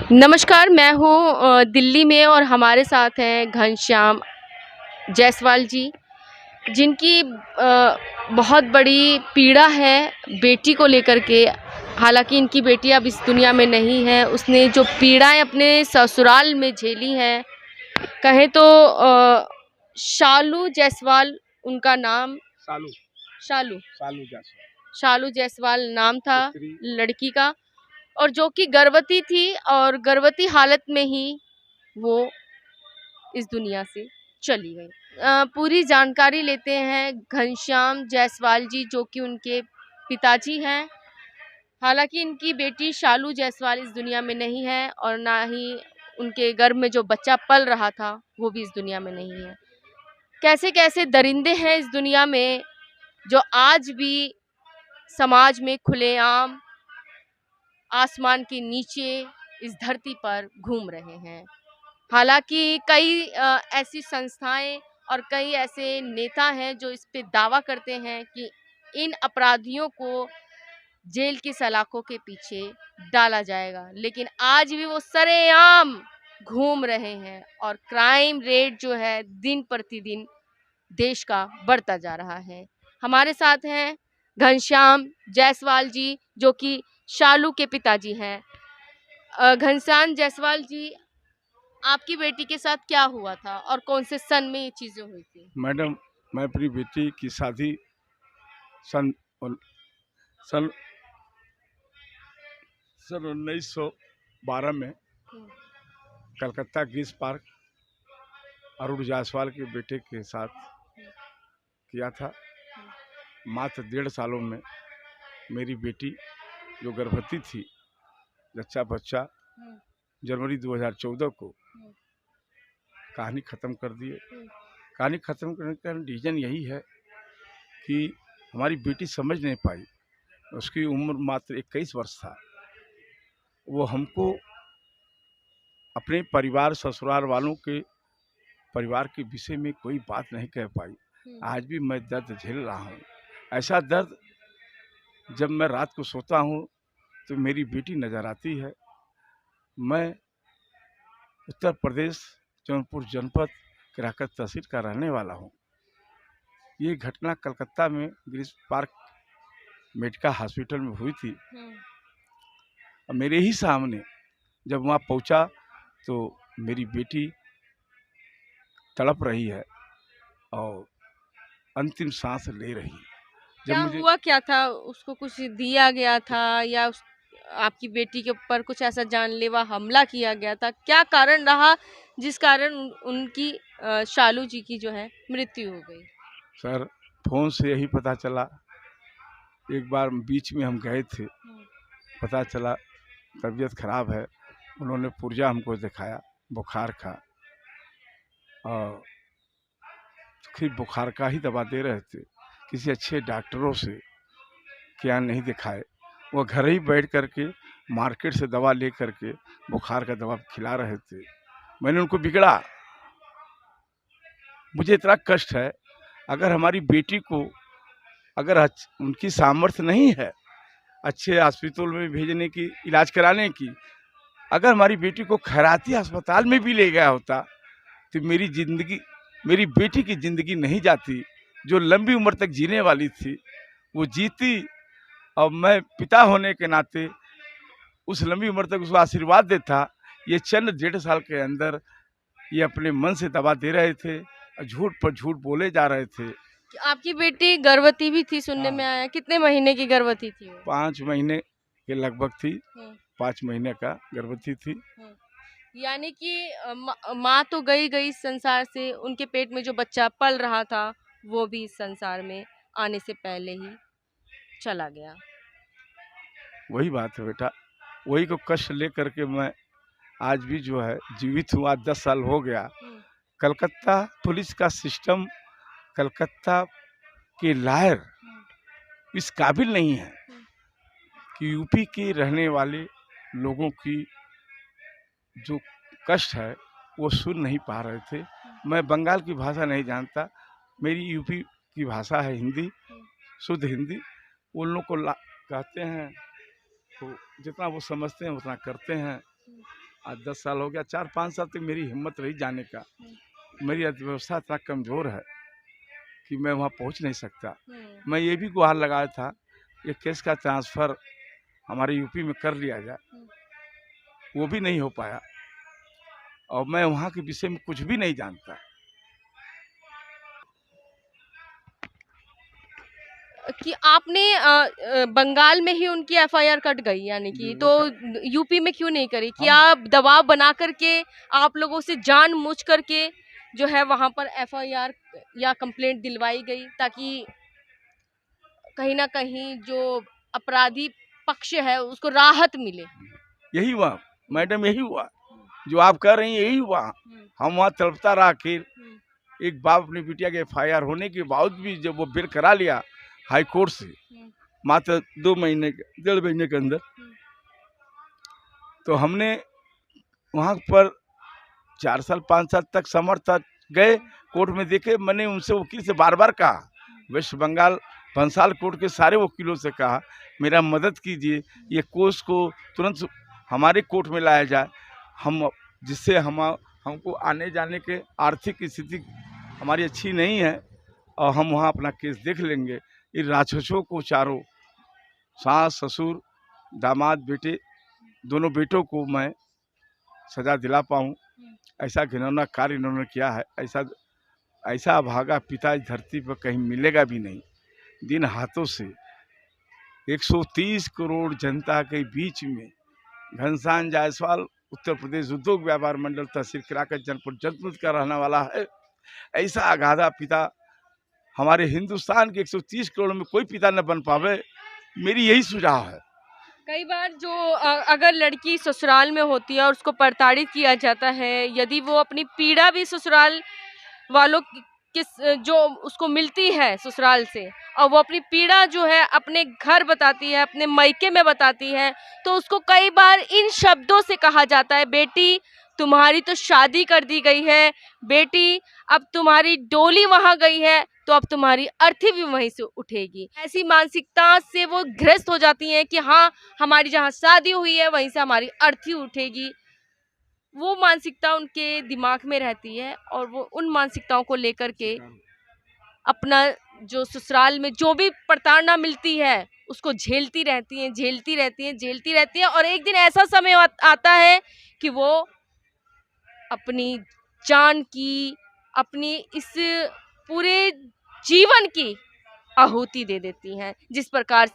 नमस्कार, मैं हूँ दिल्ली में और हमारे साथ हैं घनश्याम जायसवाल जी, जिनकी बहुत बड़ी पीड़ा है बेटी को लेकर के। हालाँकि इनकी बेटी अब इस दुनिया में नहीं है। उसने जो पीड़ाएँ अपने ससुराल में झेली हैं, कहें तो शालू जायसवाल उनका नाम। सालू शालू सालू जायसवाल शालू जायसवाल नाम था पुत्री। लड़की का, और जो कि गर्भवती थी और गर्भवती हालत में ही वो इस दुनिया से चली गई। पूरी जानकारी लेते हैं घनश्याम जायसवाल जी, जो कि उनके पिताजी हैं। हालांकि इनकी बेटी शालू जायसवाल इस दुनिया में नहीं है और ना ही उनके गर्भ में जो बच्चा पल रहा था वो भी इस दुनिया में नहीं है। कैसे कैसे दरिंदे हैं इस दुनिया में जो आज भी समाज में खुलेआम आसमान के नीचे इस धरती पर घूम रहे हैं। हालांकि कई ऐसी संस्थाएं और कई ऐसे नेता हैं जो इस पे दावा करते हैं कि इन अपराधियों को जेल की सलाखों के पीछे डाला जाएगा, लेकिन आज भी वो सरेआम घूम रहे हैं और क्राइम रेट जो है दिन प्रतिदिन देश का बढ़ता जा रहा है। हमारे साथ हैं घनश्याम जायसवाल जी, जो कि शालू के पिताजी हैं। घनश्याम जायसवाल जी, आपकी बेटी के साथ क्या हुआ था और कौन से सन में ये चीजें हुई थी? मैडम, मैं अपनी बेटी की शादी सन सन सन 1912 में हम्म, कलकत्ता ग्रीस पार्क अरुण जायसवाल के बेटे के साथ किया था। मात्र 1.5 सालों में मेरी बेटी जो गर्भवती थी, जच्चा बच्चा, हम्म, जनवरी 2014 को हम्म, कहानी ख़त्म कर दिए। हम्म, कहानी ख़त्म करने का रीज़न यही है कि हमारी बेटी समझ नहीं पाई। उसकी उम्र मात्र 21 वर्ष था। वो हमको अपने परिवार ससुराल वालों के परिवार के विषय में कोई बात नहीं कह पाई। हम्म, आज भी मैं दर्द झेल रहा हूँ। ऐसा दर्द, जब मैं रात को सोता हूँ तो मेरी बेटी नज़र आती है। मैं उत्तर प्रदेश जौनपुर जनपद केराकत तहसील का रहने वाला हूँ। ये घटना कलकत्ता में ग्रीस पार्क मेडिका हॉस्पिटल में हुई थी। हम्म। और मेरे ही सामने जब वहाँ पहुँचा तो मेरी बेटी तड़प रही है और अंतिम सांस ले रही है। जब क्या मुझे हुआ क्या था? उसको कुछ दिया गया था या आपकी बेटी के ऊपर कुछ ऐसा जानलेवा हमला किया गया था? क्या कारण रहा जिस कारण उनकी शालू जी की जो है मृत्यु हो गई? सर, फ़ोन से यही पता चला। एक बार बीच में हम गए थे, हम्म, पता चला तबीयत खराब है। उन्होंने पुर्जा हमको दिखाया, बुखार का, और फिर बुखार का ही दवा दे रहे थे। किसी अच्छे डॉक्टरों से क्या नहीं दिखाए, वो घर ही बैठ कर के मार्केट से दवा ले कर के बुखार का दवा खिला रहे थे। मैंने उनको बिगड़ा। मुझे इतना कष्ट है, अगर हमारी बेटी को अगर उनकी सामर्थ्य नहीं है अच्छे हॉस्पिटल में भेजने की, इलाज कराने की, अगर हमारी बेटी को खैराती अस्पताल में भी ले गया होता तो मेरी बेटी की ज़िंदगी नहीं जाती। जो लंबी उम्र तक जीने वाली थी वो जीती। और मैं पिता होने के नाते उस लंबी उम्र तक उसको आशीर्वाद देता। ये चंद 1.5 साल के अंदर ये अपने मन से दवा दे रहे थे और झूठ पर झूठ बोले जा रहे थे। आपकी बेटी गर्भवती भी थी, सुनने में हाँ, आया। कितने महीने की गर्भवती थी वो? 5 महीने के लगभग थी। हम्म, 5 महीने का गर्भवती थी। हम्म। यानी कि माँ तो गई गई इस संसार से, उनके पेट में जो बच्चा पल रहा था वो भी इस संसार में आने से पहले ही चला गया। वही बात है बेटा, वही को कष्ट ले करके मैं आज भी जो है जीवित हूँ। आज 10 साल हो गया। हम्म, कलकत्ता पुलिस का सिस्टम, कलकत्ता के लायर हम्म, इस काबिल नहीं है हम्म, कि यूपी के रहने वाले लोगों की जो कष्ट है वो सुन नहीं पा रहे थे। मैं बंगाल की भाषा नहीं जानता, मेरी यूपी की भाषा है हिंदी, शुद्ध हिंदी। उन लोग को कहते हैं तो जितना वो समझते हैं उतना करते हैं। आज 10 साल हो गया, 4-5 साल तक मेरी हिम्मत रही जाने का। मेरी अर्थव्यवस्था इतना कमज़ोर है कि मैं वहाँ पहुँच नहीं सकता। मैं ये भी गुहार लगाया था, ये केस का ट्रांसफ़र हमारे यूपी में कर लिया जाए, वो भी नहीं हो पाया और मैं वहाँ के विषय में कुछ भी नहीं जानता। कि आपने बंगाल में ही उनकी एफआईआर कट गई यानी कि, तो यूपी में क्यों नहीं करी? क्या दबाव बना करके आप लोगों से जानबूझ करके जो है वहाँ पर एफआईआर या कंप्लेंट दिलवाई गई ताकि कहीं न कहीं जो अपराधी पक्ष है उसको राहत मिले? यही हुआ मैडम, यही हुआ जो आप कह रही हैं, यही हुआ। हम वहाँ तड़पता रहा। आखिर एक बाप अपनी बिटिया के एफआईआर होने के बावजूद भी जब वो बिल करा लिया हाई कोर्ट से, मात्र 2 महीने के 1.5 महीने के अंदर, तो हमने वहाँ पर 4 साल 5 साल तक समर्थ गए, कोर्ट में देखे। मैंने उनसे वकील से बार बार कहा, वेस्ट बंगाल भंसाल कोर्ट के सारे वकीलों से कहा, मेरा मदद कीजिए, ये केस को तुरंत हमारे कोर्ट में लाया जाए, हम जिससे हमको आने जाने के आर्थिक स्थिति हमारी अच्छी नहीं है और हम वहाँ अपना केस देख लेंगे। इन राक्षसों को चारों, सास ससुर दामाद बेटे, दोनों बेटों को मैं सजा दिला पाऊँ, ऐसा घिनौना कार्य इन्होंने किया है। ऐसा अभागा पिता इस धरती पर कहीं मिलेगा भी नहीं। जिन हाथों से 130 करोड़ जनता के बीच में घनश्याम जायसवाल उत्तर प्रदेश उद्योग व्यापार मंडल तहसील किराकत जनपद जदपुर का रहने वाला है, ऐसा अगाधा पिता हमारे हिंदुस्तान के 130 करोड़ में कोई पिता न बन पावे। मेरी यही सुझाव है। कई बार जो अगर लड़की ससुराल में होती है और उसको प्रताड़ित किया जाता है, यदि वो अपनी पीड़ा भी ससुराल वालों जो उसको मिलती है ससुराल से, और वो अपनी पीड़ा जो है अपने घर बताती है, अपने मायके में बताती है, तो उसको कई बार इन शब्दों से कहा जाता है, बेटी तुम्हारी तो शादी कर दी गई है, बेटी अब तुम्हारी डोली वहां गई है तो अब तुम्हारी अर्थी भी वहीं से उठेगी। ऐसी मानसिकता से वो ग्रस्त हो जाती हैं कि हाँ, हमारी जहाँ शादी हुई है वहीं से हमारी अर्थी उठेगी। वो मानसिकता उनके दिमाग में रहती है और वो उन मानसिकताओं को लेकर के अपना जो ससुराल में जो भी प्रताड़ना मिलती है उसको झेलती रहती हैं, झेलती रहती हैं, झेलती रहती हैं, और एक दिन ऐसा समय आता है कि वो अपनी जान की, अपनी इस पूरे जीवन की आहुति दे देती हैं। जिस प्रकार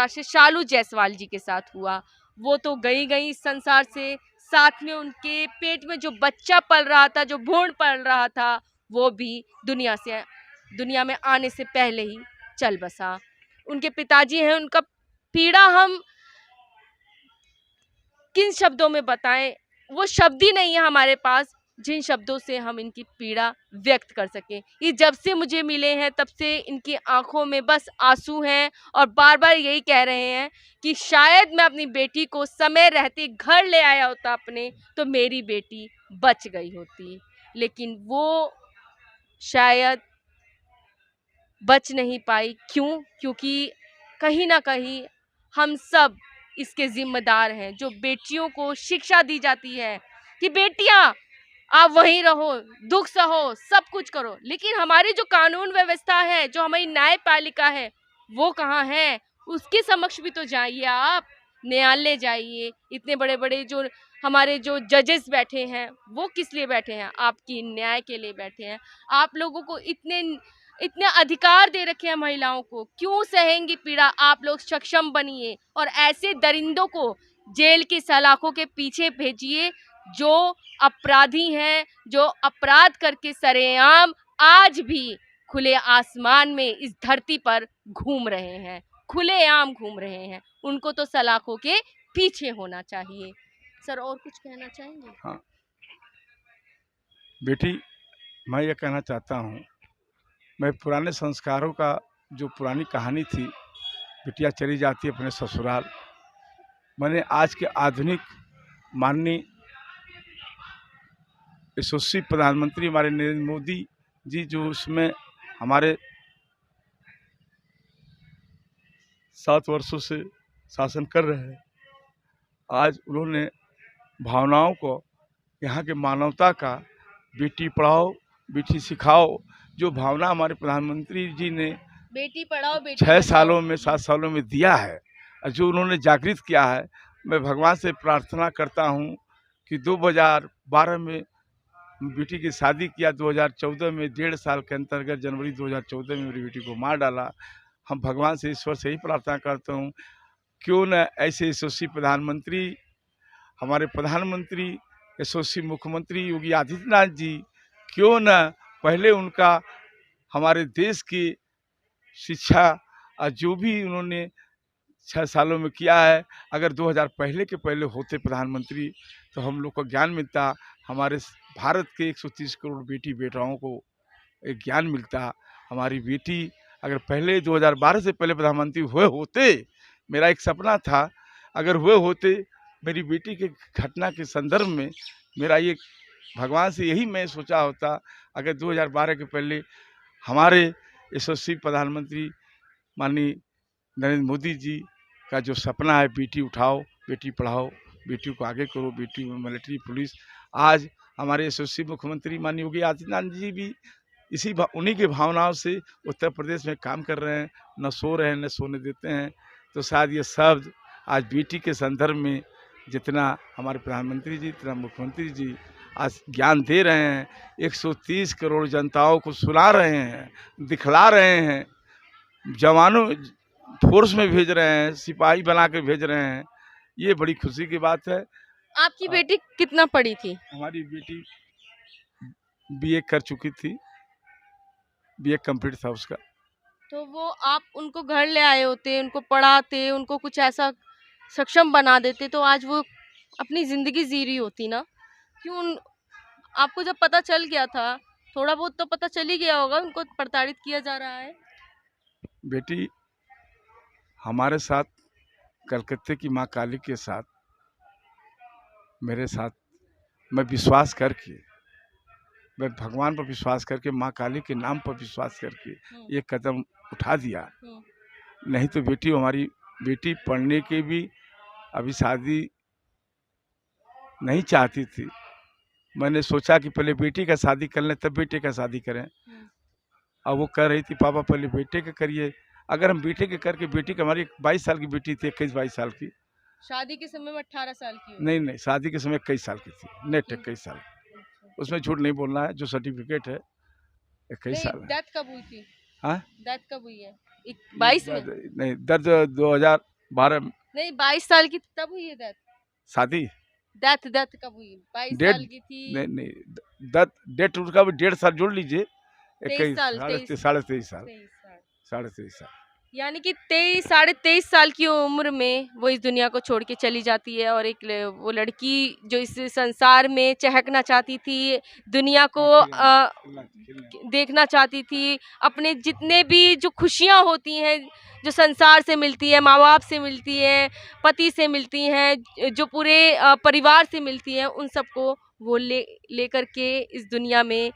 से शालू जायसवाल जी के साथ हुआ, वो तो गई इस संसार से, साथ में उनके पेट में जो बच्चा पल रहा था, जो भ्रूण पल रहा था, वो भी दुनिया में आने से पहले ही चल बसा। उनके पिताजी हैं, उनका पीड़ा हम किन शब्दों में बताएं? वो शब्द ही नहीं है हमारे पास जिन शब्दों से हम इनकी पीड़ा व्यक्त कर सकें। ये जब से मुझे मिले हैं तब से इनकी आंखों में बस आंसू हैं और बार बार यही कह रहे हैं कि शायद मैं अपनी बेटी को समय रहते घर ले आया होता अपने, तो मेरी बेटी बच गई होती, लेकिन वो शायद बच नहीं पाई। क्यों? क्योंकि कहीं ना कहीं हम सब इसके जिम्मेदार हैं। जो बेटियों को शिक्षा दी जाती है कि बेटियां आप वहीं रहो, दुख सहो, सब कुछ करो, लेकिन हमारी जो कानून व्यवस्था है, जो हमारी न्यायपालिका है, वो कहाँ है? उसके समक्ष भी तो जाइए आप, न्यायालय जाइए। इतने बड़े बड़े जो हमारे जो जजेस बैठे हैं, वो किस लिए बैठे हैं? आपकी न्याय के लिए बैठे हैं। आप लोगों को इतने अधिकार दे रखे हैं महिलाओं को, क्यों सहेंगी पीड़ा? आप लोग सक्षम बनिए और ऐसे दरिंदों को जेल की सलाखों के पीछे भेजिए जो अपराधी हैं, जो अपराध करके सरेआम आज भी खुले आसमान में इस धरती पर घूम रहे हैं, खुलेआम घूम रहे हैं। उनको तो सलाखों के पीछे होना चाहिए। सर, और कुछ कहना चाहेंगे? हाँ बेटी, मैं ये कहना चाहता हूँ, मैं पुराने संस्कारों का जो पुरानी कहानी थी, बिटिया चली जाती है अपने ससुराल, मैंने आज के आधुनिक माननीय यशस्वी प्रधानमंत्री हमारे नरेंद्र मोदी जी, जो उसमें हमारे 7 वर्षों से शासन कर रहे हैं, आज उन्होंने भावनाओं को, यहाँ के मानवता का, बेटी पढ़ाओ बेटी सिखाओ, जो भावना हमारे प्रधानमंत्री जी ने बेटी पढ़ाओ बेटी 6 बचाओ। सालों में 7 सालों में दिया है और जो उन्होंने जागृत किया है, मैं भगवान से प्रार्थना करता हूँ कि 2012 में बेटी की शादी किया, 2014 में 1.5 साल के अंतर्गत जनवरी 2014 में मेरी बेटी को मार डाला। हम भगवान से, ईश्वर से ही प्रार्थना करता हूँ, क्यों न ऐसे यशस्वी प्रधानमंत्री, हमारे प्रधानमंत्री यशस्वी मुख्यमंत्री योगी आदित्यनाथ जी, क्यों न पहले उनका हमारे देश की शिक्षा और जो भी उन्होंने 6 सालों में किया है, अगर 2000 पहले के पहले होते प्रधानमंत्री तो हम लोग को ज्ञान मिलता, हमारे भारत के 130 करोड़ बेटी बेटाओं को एक ज्ञान मिलता। हमारी बेटी अगर पहले 2012 से पहले प्रधानमंत्री हुए होते, मेरा एक सपना था, अगर हुए होते, मेरी बेटी के घटना के संदर्भ में मेरा ये भगवान से यही मैं सोचा होता, अगर 2012 के पहले हमारे यशस्वी प्रधानमंत्री माननीय नरेंद्र मोदी जी का जो सपना है, बेटी उठाओ बेटी पढ़ाओ, बेटियों को आगे करो, बेटी में मिलिट्री पुलिस, आज हमारे यशस्वी मुख्यमंत्री माननीय योगी आदित्यनाथ जी भी उन्हीं की भावनाओं से उत्तर प्रदेश में काम कर रहे हैं, न सो रहे हैं न सोने देते हैं। तो शायद ये शब्द आज बेटी के संदर्भ में जितना हमारे प्रधानमंत्री जी, इतना मुख्यमंत्री जी आज ज्ञान दे रहे हैं, 130 करोड़ जनताओं को सुना रहे हैं, दिखला रहे हैं, जवानों फोर्स में भेज रहे हैं, सिपाही बना के भेज रहे हैं, ये बड़ी खुशी की बात है। आपकी बेटी कितना पढ़ी थी? हमारी बेटी बीए कर चुकी थी, बीए कंप्लीट था उसका। तो वो आप उनको घर ले आए होते, उनको पढ़ाते, उनको कुछ ऐसा सक्षम बना देते तो आज वो अपनी ज़िंदगी जी रही होती ना। क्यों आपको जब पता चल गया था, थोड़ा बहुत तो पता चल ही गया होगा उनको प्रताड़ित किया जा रहा है? बेटी हमारे साथ, कलकत्ते की माँ काली के साथ, मेरे साथ, मैं विश्वास करके, मैं भगवान पर विश्वास करके, माँ काली के नाम पर विश्वास करके ये कदम उठा दिया। नहीं तो बेटी हमारी, बेटी पढ़ने के भी अभी शादी नहीं चाहती थी। मैंने सोचा कि पहले बेटी का शादी कर लें तब बेटे का शादी करें। अब वो कह रही थी पापा पहले बेटे का करिए। अगर हम बेटे के करके, बेटी की हमारी 22 साल की बेटी थी, 21-22 साल की। शादी के समय में 18 साल की हुई? नहीं, शादी के समय 21 साल की थी, नेट 21 साल। उसमें झूठ नहीं बोलना है, जो सर्टिफिकेट है 21 साल है। डेथ कब हुई थी? हाँ, डेथ कब हुई है? 22 में? नहीं, दर्द 2012। नहीं, 22 साल की तब हुई है डेथ? शादी डेथ डेथ कब हुई? 22 साल की थी? नहीं, डेट उसका भी 1.5 साल जोड़ लीजिए, 23 साल, 23 साल, 23 साल। यानी कि 23 साल की उम्र में वो इस दुनिया को छोड़ के चली जाती है। और एक वो लड़की जो इस संसार में चहकना चाहती थी, दुनिया को देखना चाहती थी, अपने जितने भी जो खुशियाँ होती हैं जो संसार से मिलती है, माँ बाप से मिलती है, पति से मिलती हैं, जो पूरे परिवार से मिलती हैं, उन सबको वो लेकर के इस दुनिया में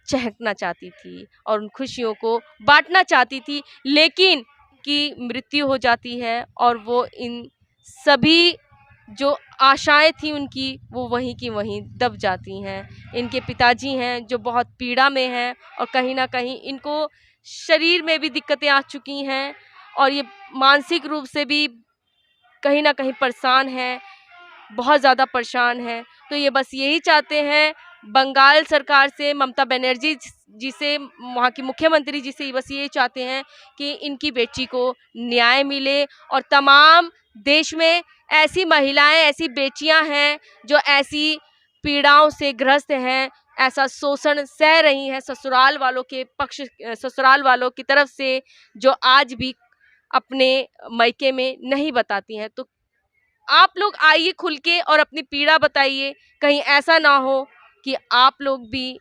चहकना चाहती थी और उन खुशियों को बांटना चाहती थी। लेकिन की मृत्यु हो जाती है और वो इन सभी जो आशाएं थी उनकी, वो वहीं की वहीं दब जाती हैं। इनके पिताजी हैं जो बहुत पीड़ा में हैं और कहीं ना कहीं इनको शरीर में भी दिक्कतें आ चुकी हैं और ये मानसिक रूप से भी कहीं ना कहीं परेशान हैं, बहुत ज़्यादा परेशान हैं। तो ये बस यही चाहते हैं बंगाल सरकार से, ममता बनर्जी जी से, वहाँ की मुख्यमंत्री जी से, बस ये चाहते हैं कि इनकी बेटी को न्याय मिले और तमाम देश में ऐसी महिलाएं, ऐसी बेटियां हैं जो ऐसी पीड़ाओं से ग्रस्त हैं, ऐसा शोषण सह रही हैं ससुराल वालों के पक्ष, ससुराल वालों की तरफ से, जो आज भी अपने मायके में नहीं बताती हैं। तो आप लोग आइए खुल के और अपनी पीड़ा बताइए, कहीं ऐसा ना हो कि आप लोग भी,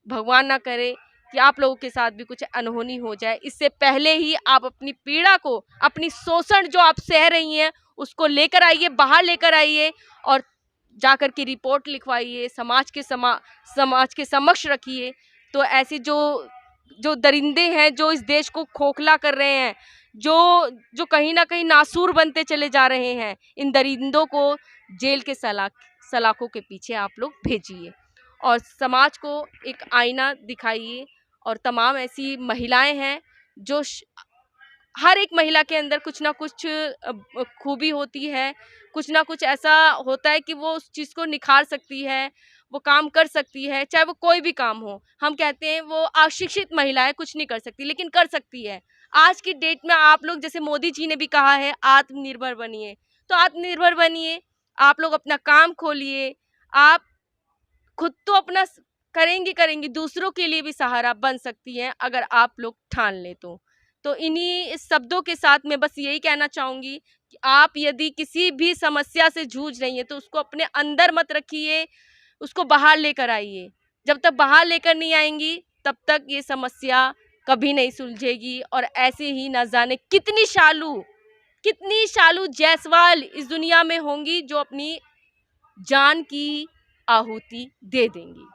भगवान ना करे कि आप लोगों के साथ भी कुछ अनहोनी हो जाए। इससे पहले ही आप अपनी पीड़ा को, अपनी शोषण जो आप सह रही हैं उसको लेकर आइए, बाहर लेकर आइए और जाकर के रिपोर्ट लिखवाइए, समाज के समक्ष रखिए। तो ऐसे जो दरिंदे हैं जो इस देश को खोखला कर रहे हैं, जो जो कहीं ना कहीं नासूर बनते चले जा रहे हैं, इन दरिंदों को जेल के सलाखों के पीछे आप लोग भेजिए और समाज को एक आईना दिखाइए। और तमाम ऐसी महिलाएं हैं जो हर एक महिला के अंदर कुछ ना कुछ खूबी होती है, कुछ ना कुछ ऐसा होता है कि वो उस चीज़ को निखार सकती है, वो काम कर सकती है, चाहे वो कोई भी काम हो। हम कहते हैं वो अशिक्षित महिला है, कुछ नहीं कर सकती, लेकिन कर सकती है। आज की डेट में आप लोग, जैसे मोदी जी ने भी कहा है, आत्मनिर्भर बनिए, तो आत्मनिर्भर बनिए, आप लोग अपना काम खोलिए, आप खुद तो अपना करेंगी करेंगी, दूसरों के लिए भी सहारा बन सकती हैं अगर आप लोग ठान लें तो। तो इन्हीं शब्दों के साथ मैं बस यही कहना चाहूँगी कि आप यदि किसी भी समस्या से जूझ रही हैं तो उसको अपने अंदर मत रखिए, उसको बाहर लेकर आइए। जब तक बाहर लेकर नहीं आएंगी तब तक ये समस्या कभी नहीं सुलझेगी और ऐसे ही न जाने कितनी शालू जायसवाल इस दुनिया में होंगी जो अपनी जान की आहुति दे देंगी।